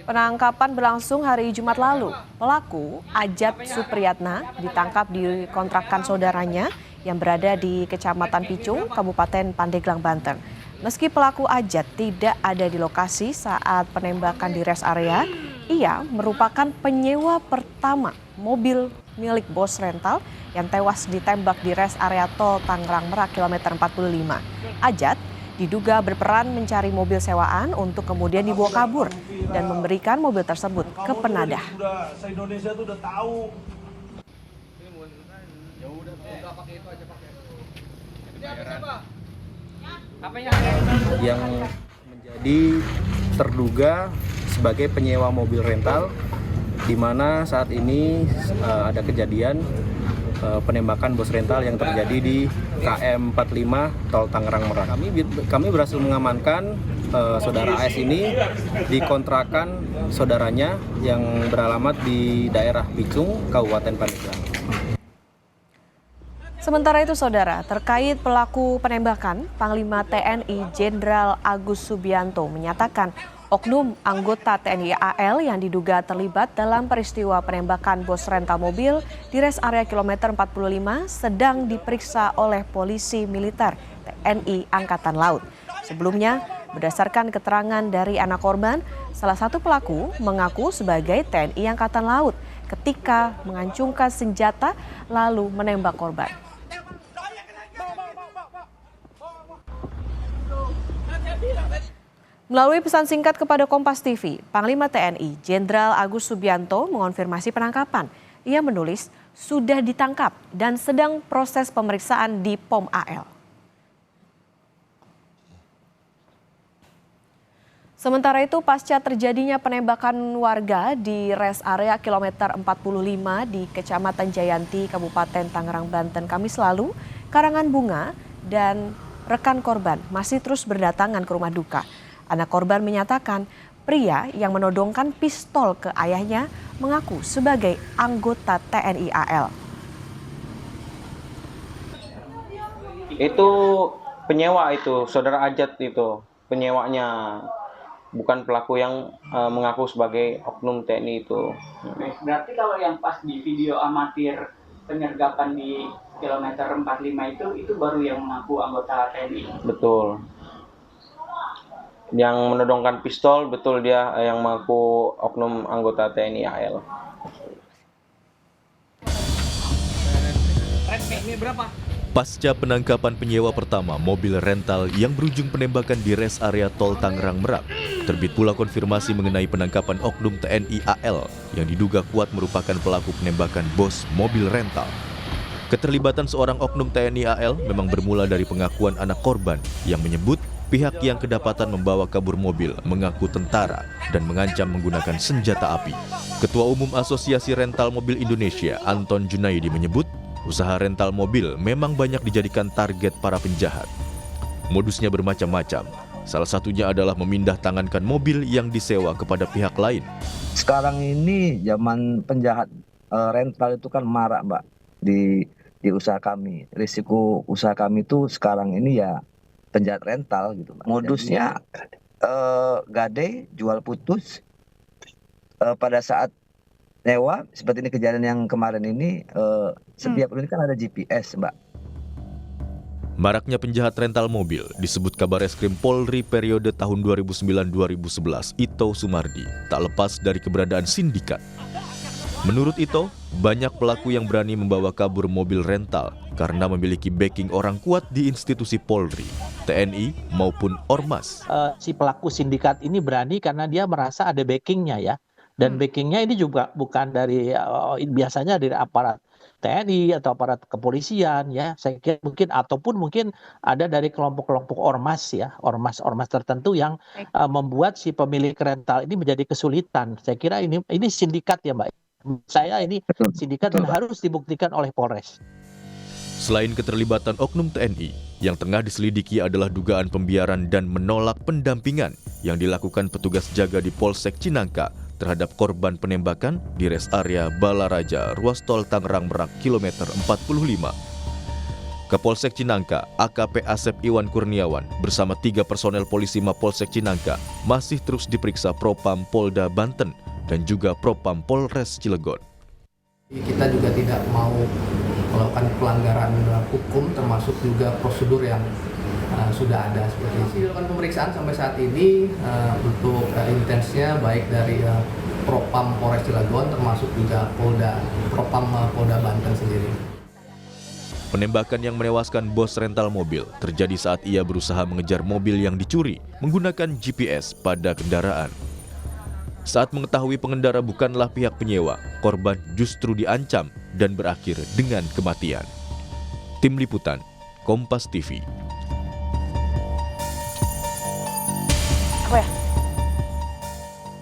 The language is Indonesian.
Penangkapan berlangsung hari Jumat lalu. Pelaku, Ajat Supriyatna, ditangkap di kontrakan saudaranya yang berada di Kecamatan Picung, Kabupaten Pandeglang, Banten. Meski pelaku Ajat tidak ada di lokasi saat penembakan di rest area, ia merupakan penyewa pertama mobil milik bos rental yang tewas ditembak di rest area tol Tangerang Merak kilometer 45. Ajat diduga berperan mencari mobil sewaan untuk kemudian dibawa kabur dan memberikan mobil tersebut ke penadah. Se-Indonesia tuh udah tahu. Yang menjadi terduga sebagai penyewa mobil rental, di mana saat ini ada kejadian penembakan bos rental yang terjadi di KM 45 Tol Tangerang Merak. Kami berhasil mengamankan saudara AS ini di kontrakan saudaranya yang beralamat di daerah Picung, Kabupaten Pandeglang. Sementara itu, saudara, terkait pelaku penembakan, Panglima TNI Jenderal Agus Subianto menyatakan oknum anggota TNI AL yang diduga terlibat dalam peristiwa penembakan bos rental mobil di rest area kilometer 45 sedang diperiksa oleh polisi militer TNI Angkatan Laut. Sebelumnya, berdasarkan keterangan dari anak korban, salah satu pelaku mengaku sebagai TNI Angkatan Laut ketika mengancungkan senjata lalu menembak korban. Melalui pesan singkat kepada Kompas TV, Panglima TNI Jenderal Agus Subianto mengonfirmasi penangkapan. Ia menulis sudah ditangkap dan sedang proses pemeriksaan di POM AL. Sementara itu, pasca terjadinya penembakan warga di rest area kilometer 45 di Kecamatan Jayanti, Kabupaten Tangerang, Banten, Kamis lalu, karangan bunga dan rekan korban masih terus berdatangan ke rumah duka. Anak korban menyatakan pria yang menodongkan pistol ke ayahnya mengaku sebagai anggota TNI AL. Itu penyewa itu, saudara Ajat itu, penyewanya. Bukan pelaku yang mengaku sebagai oknum TNI itu. Berarti kalau yang pas di video amatir penyergapan di kilometer 45 itu baru yang mengaku anggota TNI? Betul. Yang menodongkan pistol, betul dia yang mengaku oknum anggota TNI AL. Pasca penangkapan penyewa pertama mobil rental yang berujung penembakan di rest area tol Tangerang Merak, terbit pula konfirmasi mengenai penangkapan oknum TNI AL yang diduga kuat merupakan pelaku penembakan bos mobil rental. Keterlibatan seorang oknum TNI AL memang bermula dari pengakuan anak korban yang menyebut pihak yang kedapatan membawa kabur mobil mengaku tentara dan mengancam menggunakan senjata api. Ketua Umum Asosiasi Rental Mobil Indonesia, Anton Junaidi menyebut, usaha rental mobil memang banyak dijadikan target para penjahat. Modusnya bermacam-macam. Salah satunya adalah memindah tangankan mobil yang disewa kepada pihak lain. Sekarang ini zaman penjahat rental itu kan marak, Mbak, di usaha kami. Risiko usaha kami itu sekarang ini ya penjahat rental gitu, Mbak. Modusnya gade, jual putus. Pada saat nyewa, seperti ini kejadian yang kemarin ini, setiap unit kan ada GPS, Mbak. Maraknya penjahat rental mobil disebut Kabar Eskrim Polri periode tahun 2009-2011, Ito Sumardi, tak lepas dari keberadaan sindikat. Menurut Ito, banyak pelaku yang berani membawa kabur mobil rental karena memiliki backing orang kuat di institusi Polri, TNI maupun Ormas. Si pelaku sindikat ini berani karena dia merasa ada backingnya ya. Dan backingnya ini juga bukan dari biasanya dari aparat TNI atau aparat kepolisian ya. Saya kira mungkin ada dari kelompok-kelompok ormas ya, ormas tertentu yang membuat si pemilik rental ini menjadi kesulitan. Saya kira ini sindikat ya, Mbak. Saya ini sindikat dan harus dibuktikan oleh Polres. Selain keterlibatan oknum TNI, yang tengah diselidiki adalah dugaan pembiaran dan menolak pendampingan yang dilakukan petugas jaga di Polsek Cinangka terhadap korban penembakan di rest area Balaraja, ruas tol Tangerang Merak, kilometer 45. Kapolsek Cinangka, AKP Asep Iwan Kurniawan bersama 3 personel polisi Mapolsek Cinangka masih terus diperiksa Propam Polda Banten dan juga Propam Polres Cilegon. Kita juga tidak mau melakukan pelanggaran hukum termasuk juga prosedur yang sudah ada seperti itu. Dilakukan pemeriksaan sampai saat ini untuk intensnya baik dari Propam Polres Cilegon termasuk juga Propam Polda Banten sendiri. Penembakan yang menewaskan bos rental mobil terjadi saat ia berusaha mengejar mobil yang dicuri menggunakan GPS pada kendaraan. Saat mengetahui pengendara bukanlah pihak penyewa, korban justru diancam dan berakhir dengan kematian. Tim Liputan, Kompas TV.